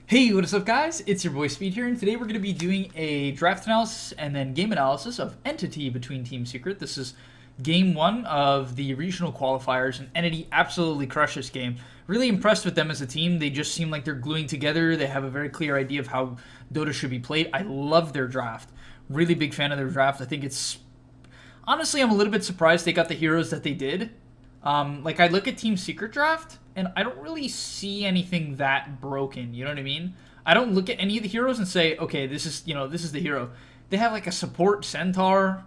Hey, what is up guys? It's your boy Speed here, and today we're going to be doing a draft analysis and then game analysis of Entity between Team Secret. This is game one of the regional qualifiers, and Entity absolutely crushed this game. Really impressed with them as a team. They just seem like they're gluing together. They have a very clear idea of how Dota should be played. I love their draft. Really big fan of their draft. I think it's... Honestly, I'm a little bit surprised they got the heroes that they did. I look at Team Secret draft, and I don't really see anything that broken, you know what I mean? I don't look at any of the heroes and say, okay, this is the hero. They have like a support centaur.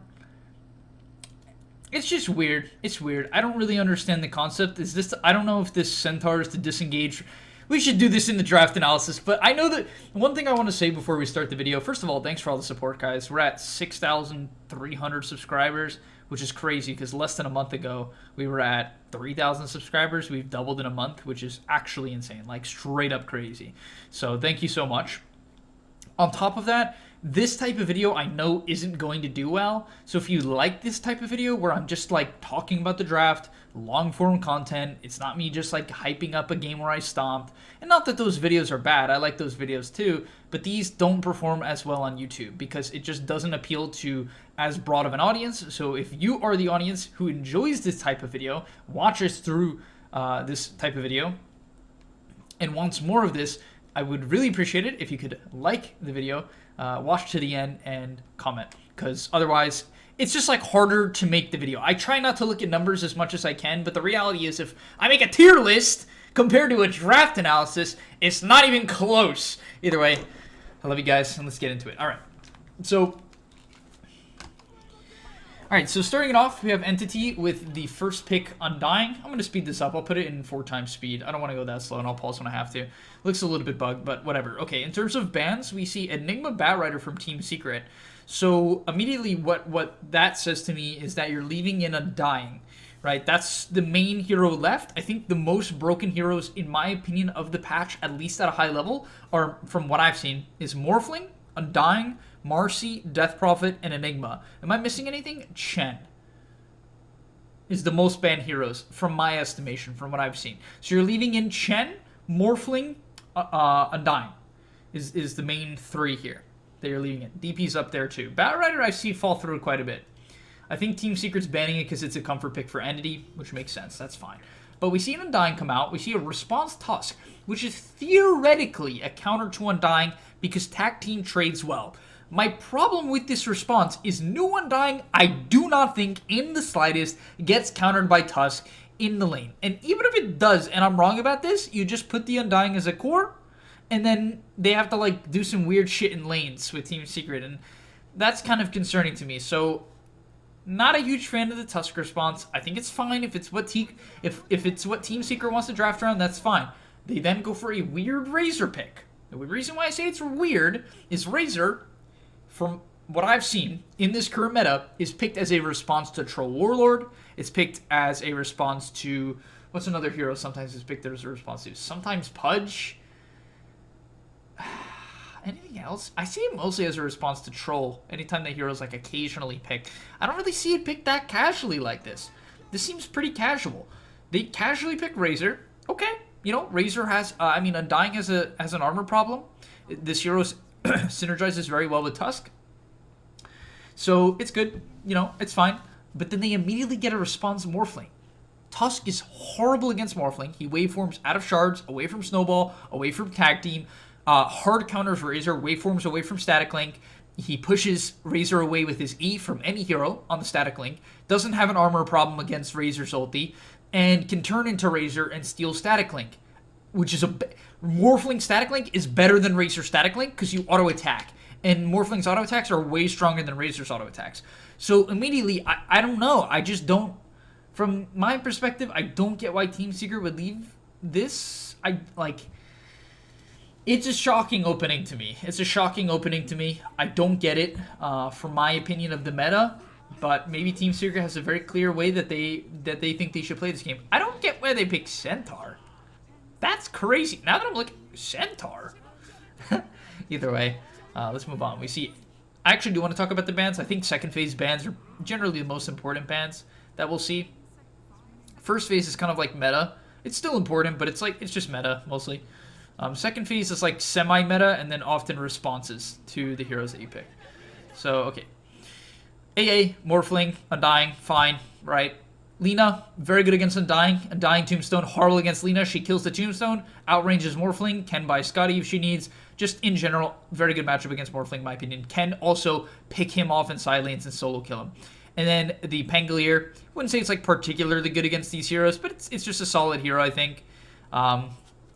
It's just weird. It's weird. I don't really understand the concept. I don't know if this centaur is to disengage. We should do this in the draft analysis, but I know that one thing I want to say before we start the video. First of all, thanks for all the support, guys. We're at 6,300 subscribers, which is crazy because less than a month ago, we were at 3,000 subscribers. We've doubled in a month, which is actually insane, like straight up crazy. So thank you so much. On top of that, this type of video I know isn't going to do well. So if you like this type of video where I'm just like talking about the draft, long form content, it's not me just like hyping up a game where I stomped. And not that those videos are bad, I like those videos too, but these don't perform as well on YouTube because it just doesn't appeal to as broad of an audience. So if you are the audience who enjoys this type of video, watches through this type of video, and wants more of this, I would really appreciate it if you could like the video, watch to the end, and comment. Because otherwise, it's just like harder to make the video. I try not to look at numbers as much as I can, but the reality is if I make a tier list compared to a draft analysis, it's not even close. Either way, I love you guys, and let's get into it. Alright, so starting it off, we have Entity with the first pick, Undying. I'm going to speed this up. I'll put it in 4 times speed. I don't want to go that slow, and I'll pause when I have to. Looks a little bit bugged, but whatever. Okay, in terms of bans, we see Enigma Batrider from Team Secret. So immediately what that says to me is that you're leaving in Undying, right? That's the main hero left. I think the most broken heroes, in my opinion, of the patch, at least at a high level, are, from what I've seen, is Morphling, Undying, Marcy, Death Prophet, and Enigma. Am I missing anything? Chen is the most banned heroes, from my estimation, from what I've seen. So you're leaving in Chen, Morphling, Undying is the main 3 here that you're leaving in. DP's up there too. Batrider I see fall through quite a bit. I think Team Secret's banning it because it's a comfort pick for Entity, which makes sense. That's fine. But we see an Undying come out. We see a Response Tusk, which is theoretically a counter to Undying because Tag Team trades well. My problem with this response is new Undying, I do not think in the slightest gets countered by Tusk in the lane. And even if it does, and I'm wrong about this, you just put the Undying as a core, and then they have to like do some weird shit in lanes with Team Secret, and that's kind of concerning to me. So not a huge fan of the Tusk response. I think it's fine if it's what if it's what Team Secret wants to draft around, that's fine. They then go for a weird Razor pick. The reason why I say it's weird is Razor, from what I've seen in this current meta, is picked as a response to Troll Warlord. It's picked as a response to... What's another hero sometimes is picked as a response to? Sometimes Pudge. Anything else? I see it mostly as a response to Troll. Anytime the hero's like occasionally picked. I don't really see it picked that casually like this. This seems pretty casual. They casually pick Razor. Okay. You know, Razor has... Undying has an armor problem. This hero synergizes very well with Tusk. So it's good. You know, it's fine. But then they immediately get a response Morphling. Tusk is horrible against Morphling. He waveforms out of shards, away from Snowball, away from Tag Team. Hard counters Razor, waveforms away from Static Link. He pushes Razor away with his E from any hero on the Static Link. Doesn't have an armor problem against Razor's ulti. And can turn into Razor and steal Static Link. Which is Morphling Static Link is better than Razor Static Link because you auto-attack. And Morphling's auto-attacks are way stronger than Razor's auto-attacks. So immediately, I don't know. I just don't... From my perspective, I don't get why Team Secret would leave this. It's a shocking opening to me. It's a shocking opening to me. I don't get it from my opinion of the meta. But maybe Team Secret has a very clear way that they think they should play this game. I don't get why they pick Centaur. That's crazy. Now that I'm looking... Centaur? Either way, let's move on. We see... I actually do want to talk about the bans. I think second phase bans are generally the most important bans that we'll see. First phase is kind of like meta. It's still important, but it's just meta, mostly. Second phase is like semi-meta and then often responses to the heroes that you pick. So, okay. AA, Morphling, Undying, fine, right? Lina, very good against Undying. Undying Tombstone, horrible against Lina. She kills the Tombstone, outranges Morphling, can buy Scotty if she needs. Just in general, very good matchup against Morphling, in my opinion. Can also pick him off in side lanes and solo kill him. And then the Pangolier, I wouldn't say it's like particularly good against these heroes, but it's just a solid hero, I think.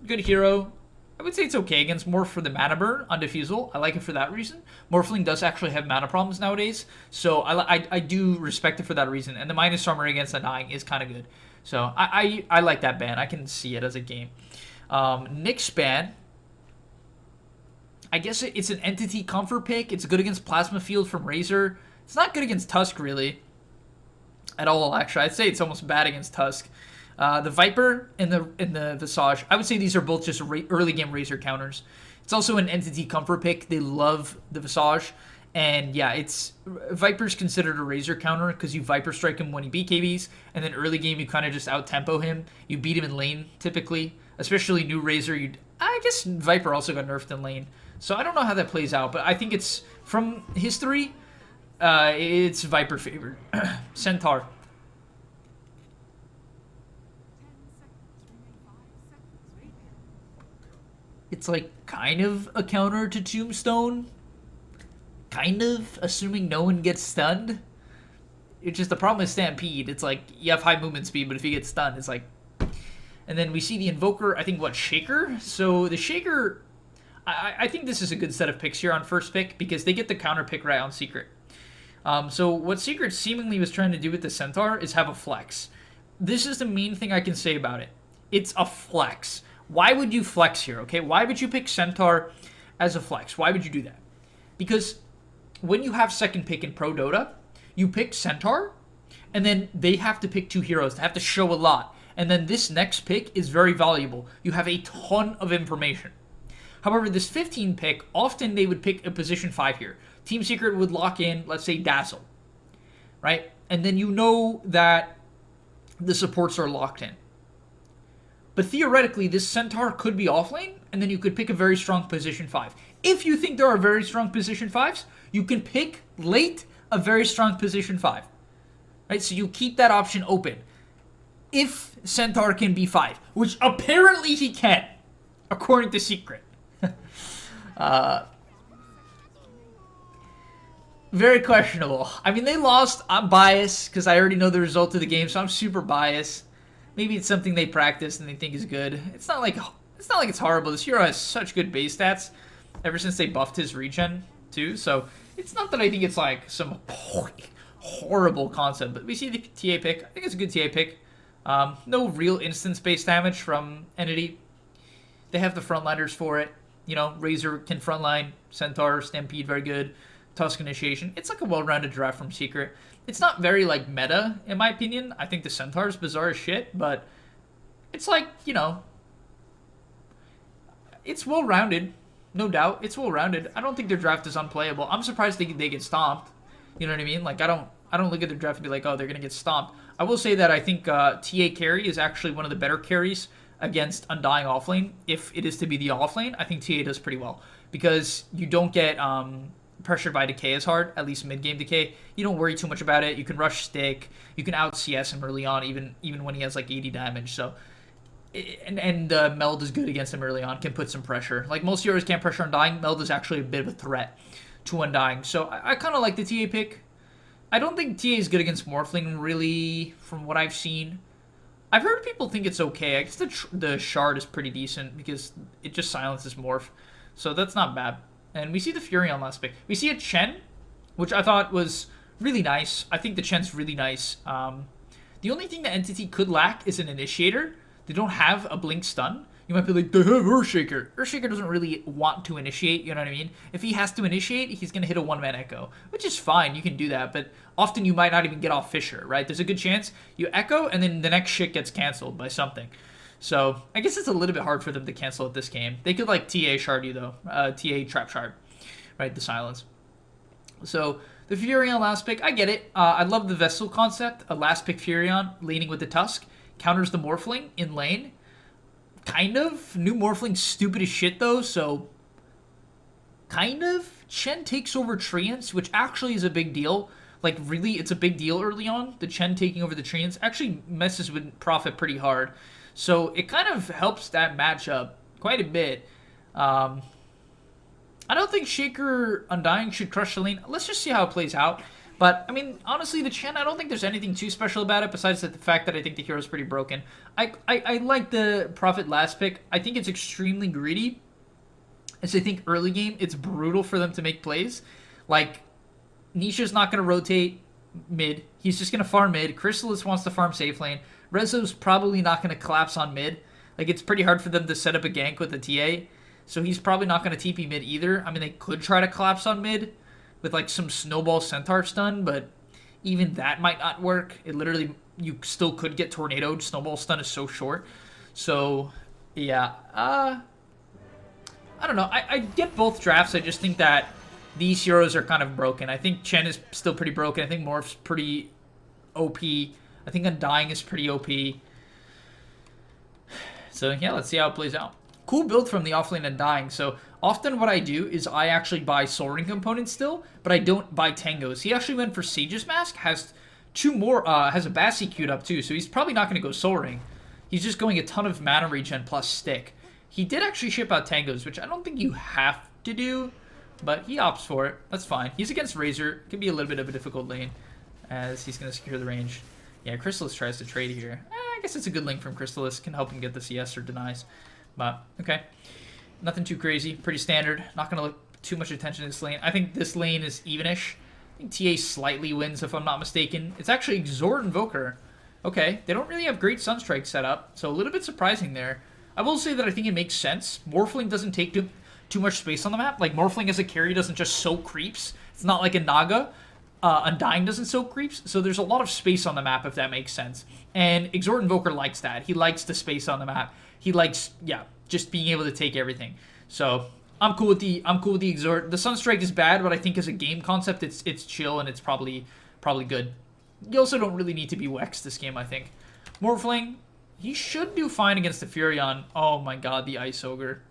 Good hero. I would say it's okay against Morph for the mana burn on Diffusal. I like it for that reason. Morphling does actually have mana problems nowadays, so I do respect it for that reason. And the minus armor against Undying is kind of good. So I like that ban. I can see it as a game. Nyx ban, I guess it's an entity comfort pick. It's good against Plasma Field from Razor. It's not good against Tusk, really, at all, actually. I'd say it's almost bad against Tusk. The Viper and the Visage, I would say these are both just early game Razor counters. It's also an entity comfort pick. They love the Visage. And yeah, Viper's considered a Razor counter because you Viper strike him when he BKBs, and then early game you kind of just out-tempo him. You beat him in lane, typically. Especially new Razor. I guess Viper also got nerfed in lane. So I don't know how that plays out, but I think it's, from history, it's Viper favored. Centaur. It's like kind of a counter to Tombstone. Kind of, assuming no one gets stunned. It's just the problem with Stampede. It's like you have high movement speed, but if you get stunned, it's like... And then we see the Invoker, I think, Shaker? So the Shaker, I think this is a good set of picks here on first pick because they get the counter pick right on Secret. So what Secret seemingly was trying to do with the Centaur is have a flex. This is the main thing I can say about it. It's a flex. Why would you flex here, okay? Why would you pick Centaur as a flex? Why would you do that? Because when you have second pick in Pro Dota, you pick Centaur, and then they have to pick two heroes. They have to show a lot. And then this next pick is very valuable. You have a ton of information. However, this 15 pick, often they would pick a position 5 here. Team Secret would lock in, let's say, Dazzle, right? And then you know that the supports are locked in. But theoretically, this Centaur could be offlane, and then you could pick a very strong position 5. If you think there are very strong position 5s, you can pick late a very strong position 5. Right? So you keep that option open. If Centaur can be 5, which apparently he can, according to Secret. Very questionable. I mean, they lost. I'm biased because I already know the result of the game, so I'm super biased. Maybe it's something they practice and they think is good. It's not like it's horrible. This hero has such good base stats ever since they buffed his regen too. So it's not that I think it's like some horrible concept. But we see the TA pick. I think it's a good TA pick. No real instance-based damage from Entity. They have the frontliners for it. You know, Razor can frontline, Centaur, Stampede, very good. Tusk Initiation. It's like a well-rounded draft from Secret. It's not very, like, meta, in my opinion. I think the Centaur is bizarre as shit, but it's like, you know, it's well-rounded. No doubt. It's well-rounded. I don't think their draft is unplayable. I'm surprised they get stomped. You know what I mean? Like, I don't look at their draft and be like, oh, they're going to get stomped. I will say that I think TA carry is actually one of the better carries against Undying offlane. If it is to be the offlane, I think TA does pretty well. Because you don't get pressured by decay as hard, at least mid-game decay. You don't worry too much about it. You can rush stick. You can out-CS him early on, even when he has like 80 damage. So, and Meld is good against him early on, can put some pressure. Like most heroes can't pressure Undying, Meld is actually a bit of a threat to Undying. So I kind of like the TA pick. I don't think TA is good against Morphling, really, from what I've seen. I've heard people think it's okay. I guess the Shard is pretty decent because it just silences Morph. So that's not bad. And we see the Fury on last pick. We see a Chen, which I thought was really nice. I think the Chen's really nice. The only thing the Entity could lack is an Initiator. They don't have a Blink Stun. You might be like, they have Earthshaker. Earthshaker doesn't really want to initiate, you know what I mean? If he has to initiate, he's going to hit a one-man Echo, which is fine. You can do that, but often you might not even get off Fissure, right? There's a good chance you Echo, and then the next shit gets canceled by something. So I guess it's a little bit hard for them to cancel at this game. They could, like, TA Shard you, though. TA Trap Shard, right? The silence. So the Furion last pick, I get it. I love the Vessel concept. A last pick Furion, laning with the Tusk, counters the Morphling in lane. kind of. New Morphling's stupid as shit, though, so... Kind of. Chen takes over Treants, which actually is a big deal. Like, really, it's a big deal early on. The Chen taking over the Treants actually messes with Prophet pretty hard. So it kind of helps that matchup quite a bit. I don't think Shaker Undying should crush the lane. Let's just see how it plays out. But, I mean, honestly, the Chen, I don't think there's anything too special about it besides the fact that I think the hero's pretty broken. I like the Prophet last pick. I think it's extremely greedy. As I think early game, it's brutal for them to make plays. Like, Nisha's not going to rotate mid. He's just going to farm mid. Chrysalis wants to farm safe lane. Rezo's probably not going to collapse on mid. Like, it's pretty hard for them to set up a gank with the TA. So he's probably not going to TP mid either. I mean, they could try to collapse on mid with, like, some Snowball Centaur stun, but even that might not work. It literally, you still could get tornadoed. Snowball stun is so short. So, yeah. I don't know. I get both drafts. I just think that these heroes are kind of broken. I think Chen is still pretty broken. I think Morph's pretty OP. I think Undying is pretty OP. So, yeah, let's see how it plays out. Cool build from the offlane Undying. So, often what I do is I actually buy Soul Ring components still, but I don't buy Tangos. He actually went for Sage's Mask, has two more, has a Bassi queued up too, so he's probably not going to go Soul Ring. He's just going a ton of mana regen plus stick. He did actually ship out Tangos, which I don't think you have to do, but he opts for it. That's fine. He's against Razor. Can be a little bit of a difficult lane, as he's going to secure the range. Yeah, Chrysalis tries to trade here. I guess it's a good link from Chrysalis. Can help him get the CS or denies. But, okay. Nothing too crazy. Pretty standard. Not going to look too much attention to this lane. I think this lane is evenish. I think TA slightly wins, if I'm not mistaken. It's actually Exort Invoker. Okay, they don't really have great Sunstrike set up, so a little bit surprising there. I will say that I think it makes sense. Morphling doesn't take too much space on the map. Like, Morphling as a carry doesn't just soak creeps. It's not like a Naga. Undying doesn't soak creeps, so there's a lot of space on the map, if that makes sense. And Exort Invoker likes that. He likes the space on the map. He likes, yeah, just being able to take everything. So, I'm cool with the Exort. The Sunstrike is bad, but I think as a game concept, it's chill and it's probably good. You also don't really need to be Wex this game, I think. Morphling, he should do fine against the Furion. Oh my god, the Ice Ogre.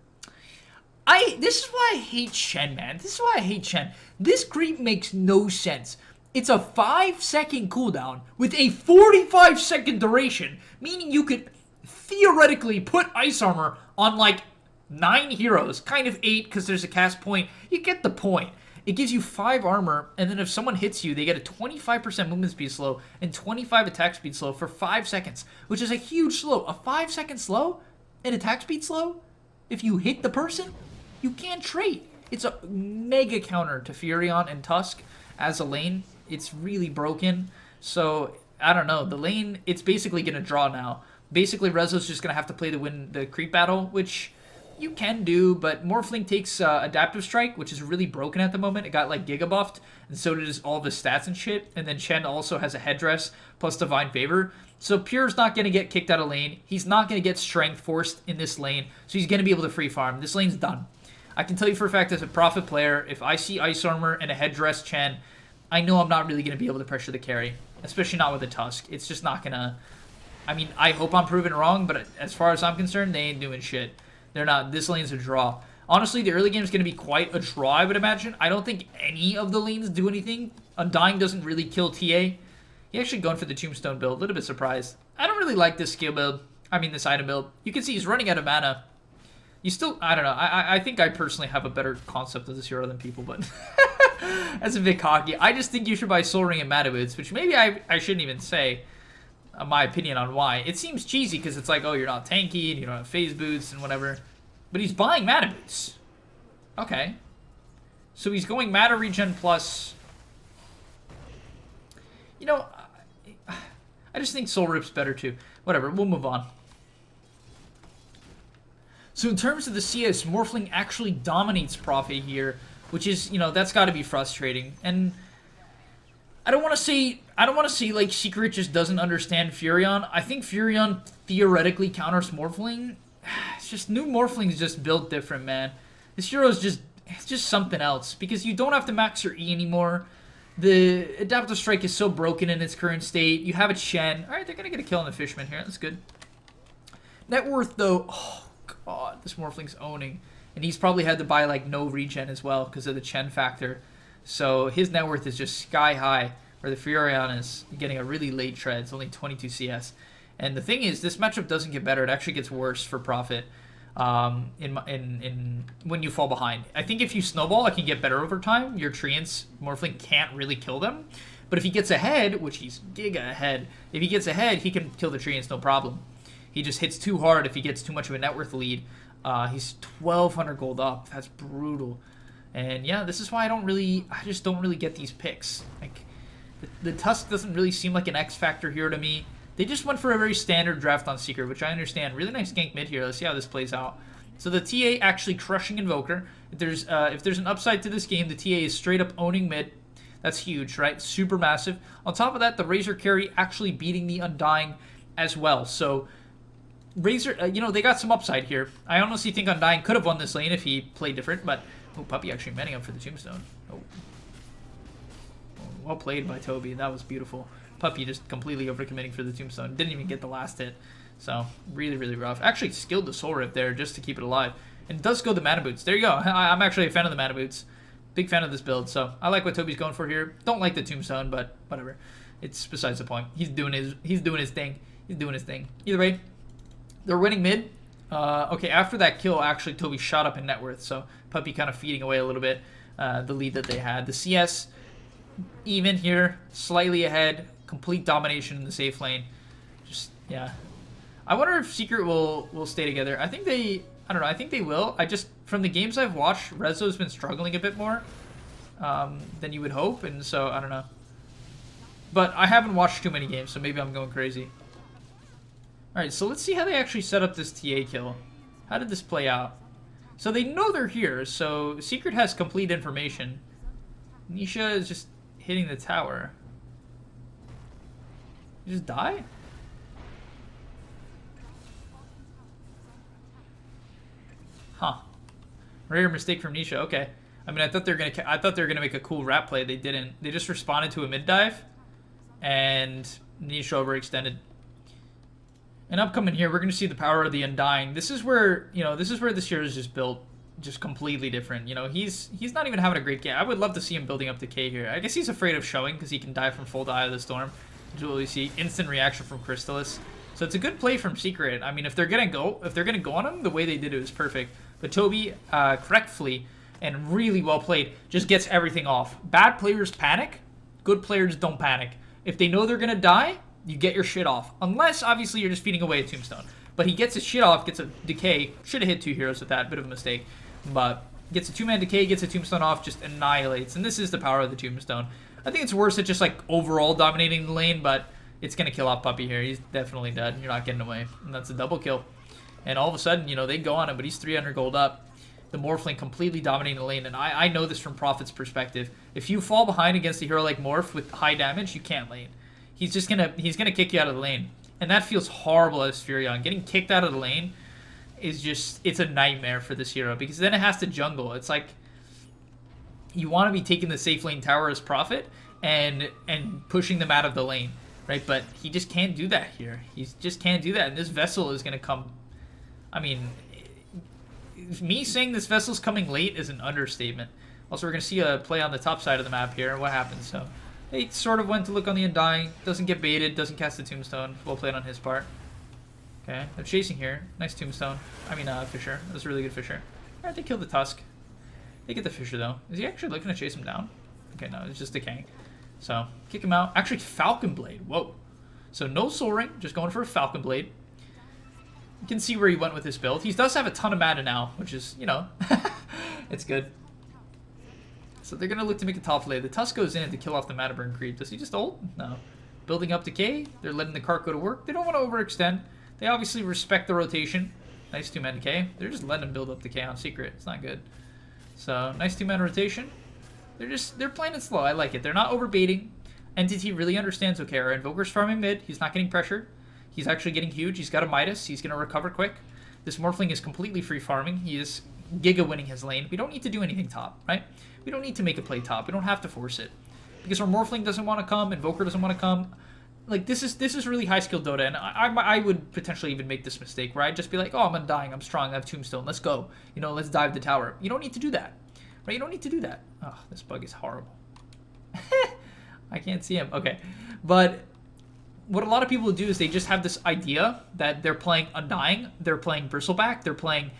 This is why I hate Chen, man. This is why I hate Chen. This creep makes no sense. It's a 5-second cooldown with a 45-second duration, meaning you could theoretically put Ice Armor on like 9 heroes, kind of 8 because there's a cast point. You get the point. It gives you 5 armor, and then if someone hits you, they get a 25% movement speed slow and 25 attack speed slow for 5 seconds, which is a huge slow. A 5-second slow and attack speed slow? If you hit the person, you can't trade. It's a mega counter to Furion and Tusk as a lane. It's really broken. So, I don't know. The lane, it's basically going to draw now. Basically, Rezo's just going to have to play to win the creep battle, which you can do, but Morphling takes Adaptive Strike, which is really broken at the moment. It got like Giga buffed, and so did all of his stats and shit. And then Chen also has a Headdress plus Divine Favor. So Pure's not going to get kicked out of lane. He's not going to get Strength forced in this lane, so he's going to be able to free farm. This lane's done. I can tell you for a fact as a Prophet player, if I see Ice Armor and a Headdress Chen, I know I'm not really going to be able to pressure the carry, especially not with a Tusk. It's just not going to... I mean, I hope I'm proven wrong, but as far as I'm concerned, they ain't doing shit. They're not. This lane's a draw. Honestly, the early game is going to be quite a draw, I would imagine. I don't think any of the lanes do anything. Undying doesn't really kill TA. He actually going for the Tombstone build. A little bit surprised. I don't really like this skill build. I mean, this item build. You can see he's running out of mana. You still... I don't know. I think I personally have a better concept of this hero than people, but... That's a bit cocky. I just think you should buy Soul Ring and Mana Boots, which maybe I shouldn't even say my opinion on why. It seems cheesy because it's like, oh, you're not tanky and you don't have phase boots and whatever. But he's buying Mana Boots. Okay. So he's going Mana Regen plus... You know, I just think Soul Rip's better too. Whatever, we'll move on. So in terms of the CS, Morphling actually dominates Prophet here, which is, you know, that's got to be frustrating. And I don't want to say like Secret just doesn't understand Furion. I think Furion theoretically counters Morphling. It's just new Morphling's just built different, man. This hero's just something else because you don't have to max your E anymore. The Adaptive Strike is so broken in its current state. You have a Chen. All right, they're gonna get a kill on the Fishman here. That's good. Net worth, though, oh, God, this Morphling's owning. And he's probably had to buy, like, no regen as well because of the Chen factor. So his net worth is just sky high, where the Furion is getting a really late tread. It's only 22 CS. And the thing is, this matchup doesn't get better. It actually gets worse for Profit when you fall behind. I think if you snowball, it can get better over time. Your Treants, Morphling can't really kill them. But if he gets ahead, which he's giga ahead, if he gets ahead, he can kill the Treants, no problem. He just hits too hard if he gets too much of a net worth lead. He's 1,200 gold up. That's brutal. And yeah, this is why I just don't really get these picks. Like, the Tusk doesn't really seem like an X factor here to me. They just went for a very standard draft on Secret, which I understand. Really nice gank mid here. Let's see how this plays out. So the TA actually crushing Invoker. If there's an upside to this game, the TA is straight up owning mid. That's huge, right? Super massive. On top of that, the Razor carry actually beating the Undying as well. So Razor, they got some upside here. I honestly think Undying could have won this lane if he played different, but Puppey actually manning up for the Tombstone. Oh. Well played by Toby. That was beautiful. Puppey just completely overcommitting for the Tombstone. Didn't even get the last hit. So, really, really rough. Actually skilled the Soul Rip there just to keep it alive. And does go the Mana Boots. There you go. I'm actually a fan of the Mana Boots. Big fan of this build. So, I like what Toby's going for here. Don't like the Tombstone, but whatever. It's besides the point. He's doing his thing. He's doing his thing. Either way, they're winning mid. Okay, after that kill, actually, Toby shot up in net worth. So, Puppey kind of feeding away a little bit the lead that they had. The CS, even here, slightly ahead. Complete domination in the safe lane. Just, yeah. I wonder if Secret will stay together. I think they will. From the games I've watched, Rezo's been struggling a bit more than you would hope. And so, I don't know. But I haven't watched too many games, so maybe I'm going crazy. Alright, so let's see how they actually set up this TA kill. How did this play out? So they know they're here, so Secret has complete information. Nisha is just hitting the tower. You just die? Huh. Rare mistake from Nisha. Okay. I mean, I thought they were gonna make a cool rap play. They didn't. They just responded to a mid dive, and Nisha overextended. And upcoming here, we're gonna see the power of the Undying. This is where this year is just built just completely different. He's not even having a great game. I would love to see him building up to K here. I guess he's afraid of showing because he can die from full Eye of the Storm. We see instant reaction from Crystallis. So it's a good play from Secret. I mean, if they're gonna go on him, the way they did it was perfect. But Toby, correctly and really well played, just gets everything off. Bad players panic. Good players don't panic. If they know they're gonna die, you get your shit off. Unless obviously you're just feeding away a Tombstone. But he gets his shit off, gets a decay. Should have hit 2 heroes with that, bit of a mistake. But gets a 2-man decay, gets a Tombstone off, just annihilates. And this is the power of the Tombstone. I think it's worse at just like overall dominating the lane, but it's going to kill off Puppey here. He's definitely dead. You're not getting away. And that's a double kill. And all of a sudden, they go on him, but he's 300 gold up. The Morphling completely dominating the lane. And I know this from Prophet's perspective. If you fall behind against a hero like Morph with high damage, you can't lane. He's gonna kick you out of the lane. And that feels horrible as Furion. Getting kicked out of the lane is it's a nightmare for this hero. Because then it has to jungle. It's like, you want to be taking the safe lane tower as Prophet and pushing them out of the lane, right? But he just can't do that here. He just can't do that. And this Vessel is going to come... I mean, me saying this Vessel's coming late is an understatement. Also, we're going to see a play on the top side of the map here. What happens? So, they sort of went to look on the Undying. Doesn't get baited. Doesn't cast the Tombstone. Well played on his part. Okay, they're chasing here. Nice Tombstone. I mean, Fisher. That was a really good Fisher. Alright, they killed the Tusk. They get the Fisher, though. Is he actually looking to chase him down? Okay, no, it's just decaying. So, kick him out. Actually, Falcon Blade. Whoa. So, no Soul Ring. Just going for a Falcon Blade. You can see where he went with his build. He does have a ton of mana now, which is, it's good. So, they're going to look to make a top lane. The Tusk goes in to kill off the mana burn creep. Does he just ult? No. Building up decay. They're letting the cart go to work. They don't want to overextend. They obviously respect the rotation. Nice 2-man decay. They're just letting him build up decay on Secret. It's not good. So, nice 2-man rotation. They're playing it slow. I like it. They're not overbaiting. Entity really understands, okay, our Invoker's farming mid. He's not getting pressured. He's actually getting huge. He's got a Midas. He's going to recover quick. This Morphling is completely free farming. He is giga winning his lane. We don't need to do anything top, right? We don't need to make a play top. We don't have to force it. Because our Morphling doesn't want to come. Invoker doesn't want to come. like this is really high skill Dota, and I would potentially even make this mistake where I'd just be like, oh, I'm undying, I'm strong, I have Tombstone, let's go, you know, let's dive the tower. You don't need to do that, right? You don't need to do that. Oh, this bug is horrible. I can't see him. Okay, but what a lot of people do is they just have this idea that they're playing Undying, they're playing Bristleback, they're playing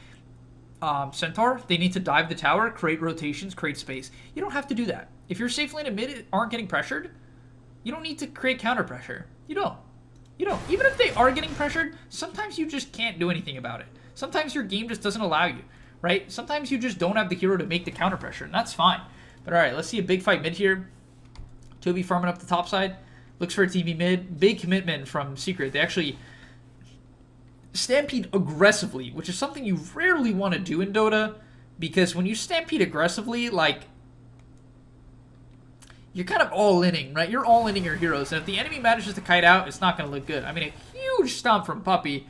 Centaur. They need to dive the tower, create rotations, create space. You don't have to do that. If your safe lane and mid aren't getting pressured, you don't need to create counter pressure. You don't. You don't. Even if they are getting pressured, sometimes you just can't do anything about it. Sometimes your game just doesn't allow you, right? Sometimes you just don't have the hero to make the counter pressure, and that's fine. But all right, let's see a big fight mid here. Toby farming up the top side. Looks for a TB mid. Big commitment from Secret. They actually stampede aggressively, which is something you rarely want to do in Dota, because when you stampede aggressively, like, you're kind of all-inning, right? You're all-inning your heroes, and if the enemy manages to kite out, it's not going to look good. I mean, a huge stomp from Puppey.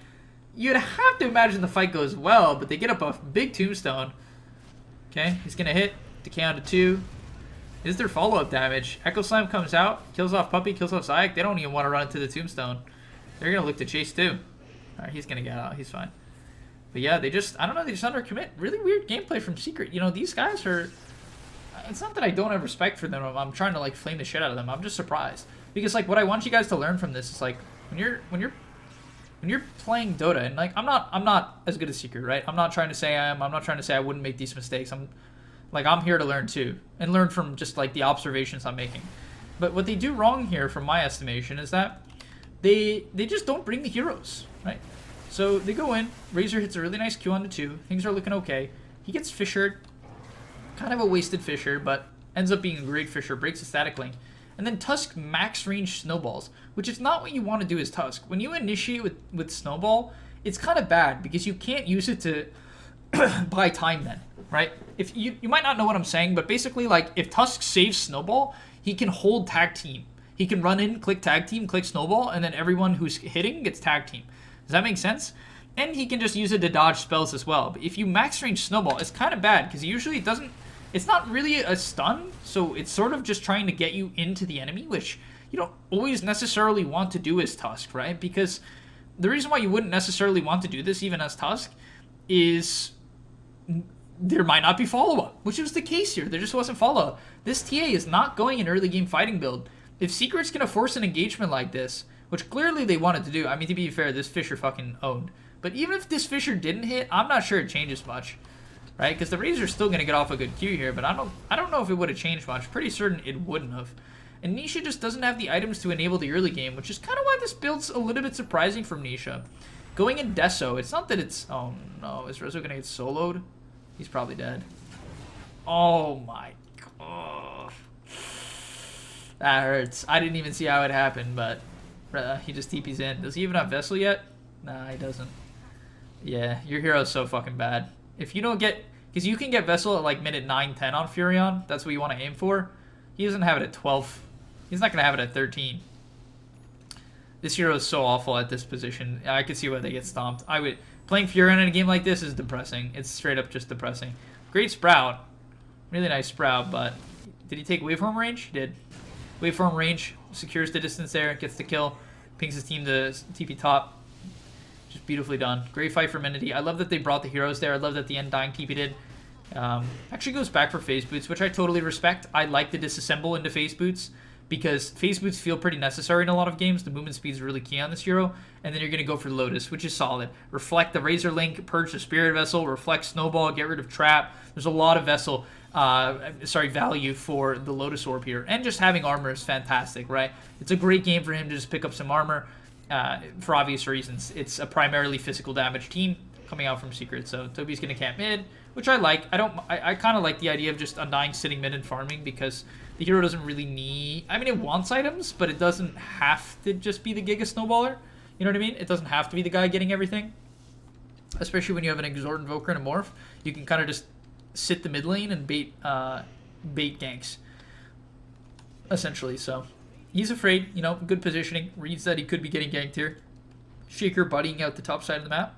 You'd have to imagine the fight goes well, but they get up a big tombstone. Okay, he's going to hit. Decay on to 2. Is there follow-up damage? Echo Slam comes out, kills off Puppey, kills off Zayak. They don't even want to run into the tombstone. They're going to look to chase too. Alright, he's going to get out. He's fine. But yeah, they just, I don't know, they just undercommit. Really weird gameplay from Secret. You know, these guys are, it's not that I don't have respect for them. I'm trying to, like, flame the shit out of them. I'm just surprised. Because, like, what I want you guys to learn from this is, like, when you're playing Dota, and, like, I'm not as good as Secret, right? I'm not trying to say I am. I'm not trying to say I wouldn't make these mistakes. I'm here to learn too, and learn from just like the observations I'm making. But what they do wrong here, from my estimation, is that they just don't bring the heroes, right? So they go in, Razor hits a really nice Q on the 2, things are looking okay. He gets fissured, kind of a wasted fissure, but ends up being a great fissure, breaks the static link. And then Tusk max range snowballs, which is not what you want to do as Tusk. When you initiate with Snowball, it's kind of bad because you can't use it to buy time then, right? If you might not know what I'm saying, but basically, like, if Tusk saves Snowball, he can hold tag team. He can run in, click tag team, click Snowball, and then everyone who's hitting gets tag team. Does that make sense? And he can just use it to dodge spells as well. But if you max range Snowball, it's kind of bad because usually it doesn't, it's not really a stun, so it's sort of just trying to get you into the enemy, which you don't always necessarily want to do as Tusk, right? Because the reason why you wouldn't necessarily want to do this even as Tusk is there might not be follow-up, which was the case here. There just wasn't follow-up. This TA is not going an early game fighting build. If Secret's going to force an engagement like this, which clearly they wanted to do, I mean, to be fair, this Fissure fucking owned. But even if this Fissure didn't hit, I'm not sure it changes much, right? Because the Razor's still going to get off a good Q here, but I don't know if it would have changed much. Pretty certain it wouldn't have. And Nisha just doesn't have the items to enable the early game, which is kind of why this build's a little bit surprising from Nisha. Going in Deso, it's not that it's... Oh no, is Rezo going to get soloed? He's probably dead. Oh my god. That hurts. I didn't even see how it happened, but he just TP's in. Does he even have Vessel yet? Nah, he doesn't. Yeah, your hero's so fucking bad. If you don't get... Because you can get Vessel at like minute 9, 10 on Furion. That's what you want to aim for. He doesn't have it at 12. He's not going to have it at 13. This hero is so awful at this position. I could see why they get stomped. Playing Furion in a game like this is depressing. It's straight up just depressing. Great Sprout. Really nice Sprout, but... Did he take waveform range? He did. Waveform range. Secures the distance there. Gets the kill. Pings his team to TP top. Just beautifully done. Great fight for Menity. I love that they brought the heroes there. I love that the Undying TP did. Actually goes back for phase boots, which I totally respect. I like to disassemble into phase boots because phase boots feel pretty necessary in a lot of games. The movement speed is really key on this hero. And then you're going to go for Lotus, which is solid. Reflect the Razor Link, purge the Spirit Vessel, reflect Snowball, get rid of Trap. There's a lot of value for the Lotus Orb here. And just having armor is fantastic, right? It's a great game for him to just pick up some armor for obvious reasons. It's a primarily physical damage team coming out from Secret. So Toby's going to camp mid, which I like. I kind of like the idea of just Undying sitting mid and farming because the hero doesn't really need... I mean, it wants items, but it doesn't have to just be the Giga Snowballer. You know what I mean? It doesn't have to be the guy getting everything. Especially when you have an Exhort Invoker and a Morph. You can kind of just sit the mid lane and bait ganks. Essentially, so... He's afraid, you know, good positioning. Reads that he could be getting ganked here. Shaker buddying out the top side of the map.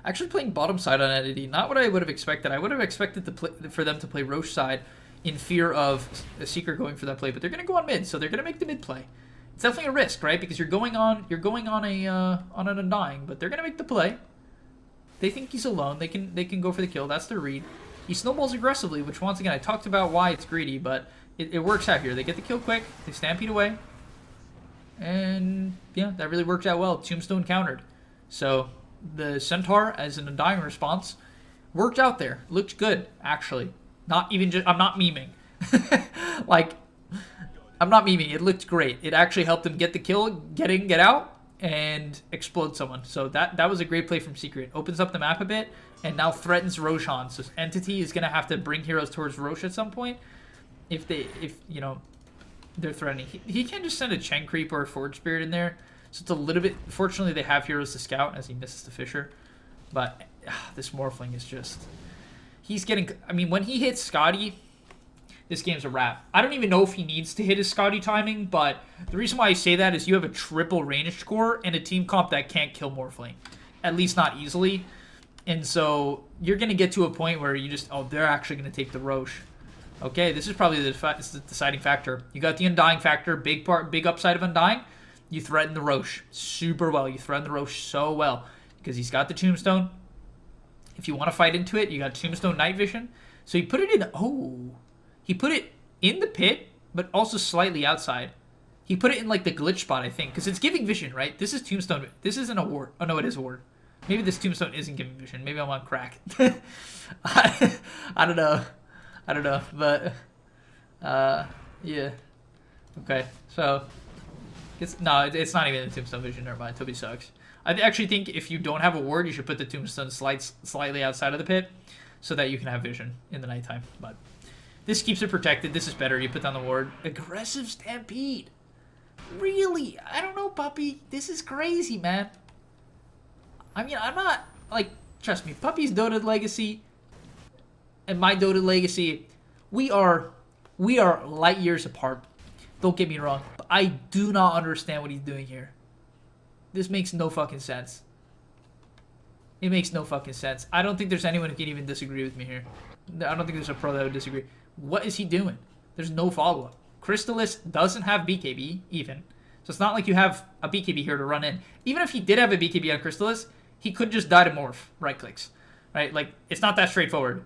Actually playing bottom side on Entity. Not what I would have expected. I would have expected for them to play Roche side in fear of a Secret going for that play. But they're going to go on mid, so they're going to make the mid play. It's definitely a risk, right? Because you're going on an Undying, but they're going to make the play. They think he's alone. They can go for the kill. That's their read. He snowballs aggressively, which once again I talked about why it's greedy, but it works out here. They get the kill quick. They stampede away. And yeah, that really worked out well. Tombstone countered. So the Centaur as an Undying response worked out there. Looked good, actually. Not even just, I'm not memeing. Like, I'm not memeing. It looked great. It actually helped them get the kill, get in, get out, and explode someone. So that was a great play from Secret. Opens up the map a bit, and now threatens Roshan. So Entity is going to have to bring heroes towards Rosh at some point. If you know, they're threatening. He can't just send a Chen Creep or a Forge Spirit in there. So it's a little bit... Fortunately, they have heroes to scout as he misses the Fisher. But this Morphling is just... He's getting... I mean, when he hits Scotty, this game's a wrap. I don't even know if he needs to hit his Scotty timing, but the reason why I say that is you have a triple ranged core and a team comp that can't kill Morphling. At least not easily. And so you're going to get to a point where you just... Oh, they're actually going to take the Roche. Okay, this is probably the deciding factor. You got the Undying factor, big upside of Undying. You threaten the Roche super well. You threaten the Roche so well because he's got the Tombstone. If you want to fight into it, you got Tombstone Night Vision. So he put it in... Oh, he put it in the pit, but also slightly outside. He put it in like the glitch spot, I think, because it's giving vision, right? This is Tombstone. This isn't a ward. Oh no, it is a ward. Maybe this Tombstone isn't giving vision. Maybe I'm on crack. I don't know. I don't know, but yeah. Okay, so it's not even the Tombstone vision. Never mind. Toby sucks. I actually think if you don't have a ward, you should put the Tombstone slightly outside of the pit, so that you can have vision in the nighttime. But this keeps it protected. This is better. You put down the ward. Aggressive Stampede. Really? I don't know, puppy. This is crazy, man. I mean, I'm not like, trust me. Puppy's Dota legacy and my Dota legacy, we are light years apart. Don't get me wrong, but I do not understand what he's doing here. This makes no fucking sense. It makes no fucking sense. I don't think there's anyone who can even disagree with me here. I don't think there's a pro that would disagree. What is he doing? There's no follow-up. Crystallis doesn't have BKB, even. So it's not like you have a BKB here to run in. Even if he did have a BKB on Crystallis, he could just die to morph, right-clicks. Right? Like, it's not that straightforward.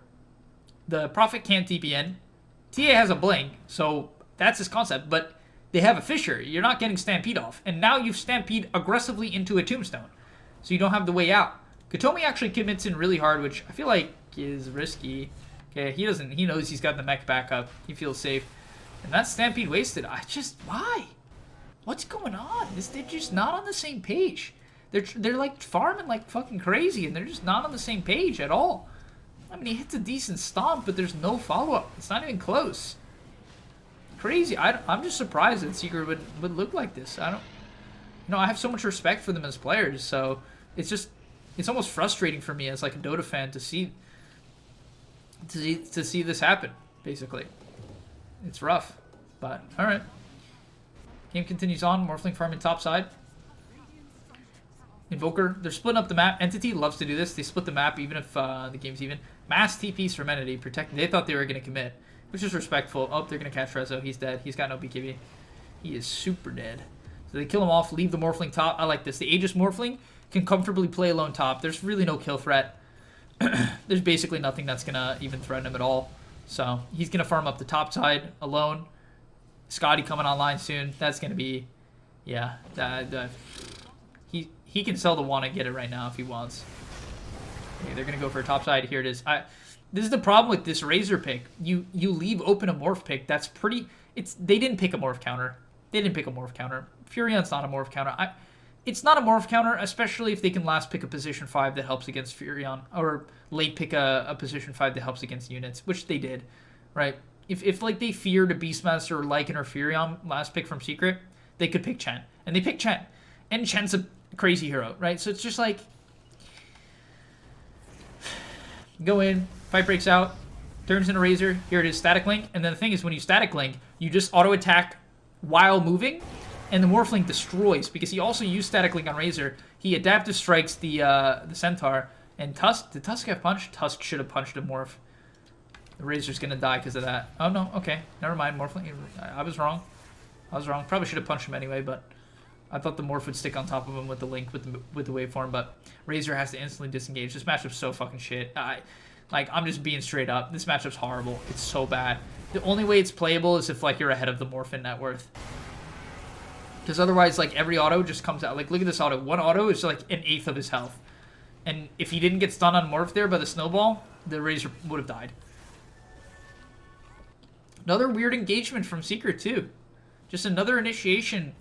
The Prophet can't TP in. TA has a blink, so that's his concept, but they have a Fisher. You're not getting Stampede off. And now you've Stampede aggressively into a Tombstone. So you don't have the way out. Katomi actually commits in really hard, which I feel like is risky. Okay, he knows he's got the mech backup. He feels safe. And that's Stampede wasted. Why? What's going on? They're just not on the same page. They're like farming like fucking crazy, and they're just not on the same page at all. I mean, he hits a decent stomp, but there's no follow-up. It's not even close. Crazy. I'm just surprised that Secret would look like this. I have so much respect for them as players, so it's almost frustrating for me as like a Dota fan to see this happen, basically. It's rough, but all right. Game continues on. Morphling farming top side. Invoker, they're splitting up the map. Entity loves to do this. They split the map even if the game's even. Mass TPs from Entity. They thought they were going to commit, which is respectful. Oh, they're going to catch Rezo. He's dead. He's got no BKB. He is super dead. So they kill him off, leave the Morphling top. I like this. The Aegis Morphling can comfortably play alone top. There's really no kill threat. There's basically nothing that's going to even threaten him at all. So he's going to farm up the top side alone. Scotty coming online soon. That's going to be, yeah. He can sell the one and get it right now if he wants. Okay, they're going to go for a top side. Here it is. This is the problem with this Razor pick. You leave open a morph pick. That's pretty... They didn't pick a morph counter. Furion's not a morph counter. It's not a morph counter, especially if they can last pick a position 5 that helps against Furion, or late pick a position 5 that helps against units, which they did, right? If like they feared a Beastmaster or Lycan or Furion last pick from Secret, they could pick Chen. And they picked Chen. And Chen's a crazy hero, right? So it's just like... Go in, fight breaks out, turns into Razor, here it is, static link, and then the thing is when you static link, you just auto attack while moving, and the Morphling destroys, because he also used static link on Razor. He adaptive strikes the Centaur, and Tusk, did Tusk have punch? Tusk should have punched a Morph. The Razor's gonna die because of that. Oh no, okay. Never mind. Morphling. I was wrong. I was wrong. Probably should have punched him anyway, but I thought the Morph would stick on top of him with the Link with the waveform, but Razor has to instantly disengage. This matchup's so fucking shit. I'm just being straight up. This matchup's horrible. It's so bad. The only way it's playable is if like you're ahead of the Morph in net worth. Because otherwise, like, every auto just comes out. Like, look at this auto. One auto is like an eighth of his health. And if he didn't get stunned on Morph there by the snowball, the Razor would have died. Another weird engagement from Secret, too. Just another initiation.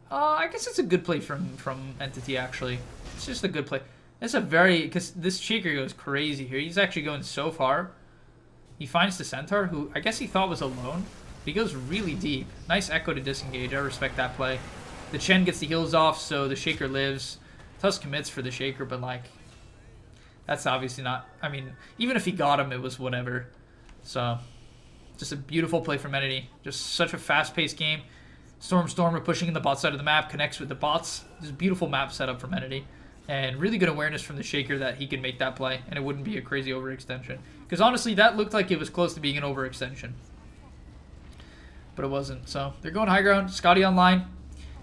I guess it's a good play from Entity, actually. It's just a good play. It's a very... Because this Shaker goes crazy here. He's actually going so far. He finds the Centaur, who I guess he thought was alone. But he goes really deep. Nice Echo to disengage. I respect that play. The Chen gets the heals off, so the Shaker lives. Tusk commits for the Shaker, but, like... That's obviously not... I mean, even if he got him, it was whatever. So... Just a beautiful play from Entity. Just such a fast-paced game. Stormer pushing in the bot side of the map, connects with the bots. Just a beautiful map setup from Entity. And really good awareness from the Shaker that he could make that play, and it wouldn't be a crazy overextension. Because honestly, that looked like it was close to being an overextension. But it wasn't. So, they're going high ground. Scotty online.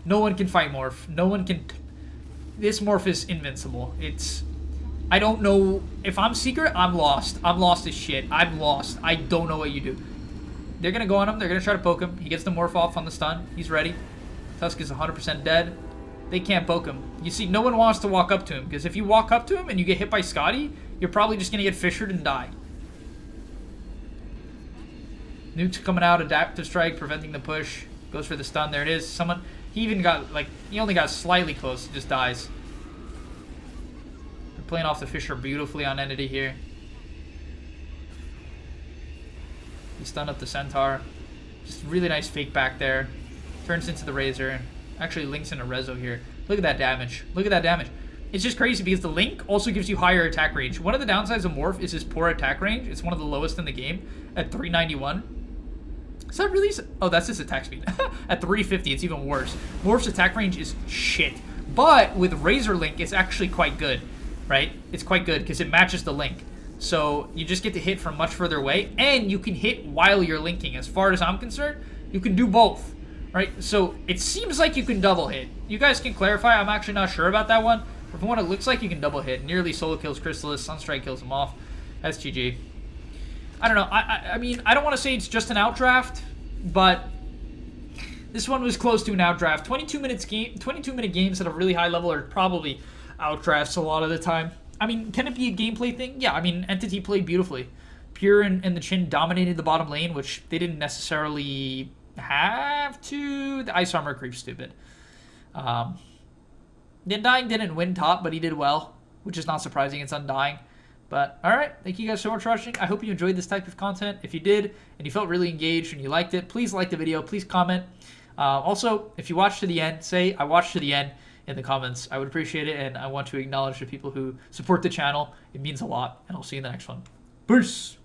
No one can fight Morph. No one can... This Morph is invincible. It's... I don't know... If I'm Secret, I'm lost. I'm lost as shit. I'm lost. I don't know what you do. They're going to go on him. They're going to try to poke him. He gets the Morph off on the stun. He's ready. Tusk is 100% dead. They can't poke him. You see, no one wants to walk up to him. Because if you walk up to him and you get hit by Scotty, you're probably just going to get fissured and die. Nuke's coming out. Adaptive Strike, preventing the push. Goes for the stun. There it is. Someone... He even got, like... He only got slightly close. He just dies. They're playing off the Fissure beautifully on Entity here. He stunned up the Centaur. Just really nice fake back there. Turns into the Razor. Actually links into Rezo here. Look at that damage. Look at that damage. It's just crazy because the Link also gives you higher attack range. One of the downsides of Morph is his poor attack range. It's one of the lowest in the game at 391. Is that really... Oh, that's his attack speed. At 350, it's even worse. Morph's attack range is shit. But with Razor Link, it's actually quite good, right? It's quite good because it matches the Link. So you just get to hit from much further away, and you can hit while you're linking. As far as I'm concerned, you can do both, right? So it seems like you can double hit. You guys can clarify. I'm actually not sure about that one. But from what it looks like, you can double hit. Nearly solo kills Chrysalis. Sunstrike kills him off. That's GG. I don't know. I mean, I don't want to say it's just an outdraft, but this one was close to an outdraft. 22-minute games at a really high level are probably outdrafts a lot of the time. I mean, can it be a gameplay thing? Yeah, I mean, Entity played beautifully. Pure and the Chin dominated the bottom lane, which they didn't necessarily have to. The Ice Armor creep's stupid. The Undying didn't win top, but he did well, which is not surprising. It's Undying. But, alright, thank you guys so much for watching. I hope you enjoyed this type of content. If you did, and you felt really engaged and you liked it, please like the video. Please comment. Also, if you watched to the end, say, I watched to the end in the comments. I would appreciate it, and I want to acknowledge the people who support the channel. It means a lot, and I'll see you in the next one. Peace!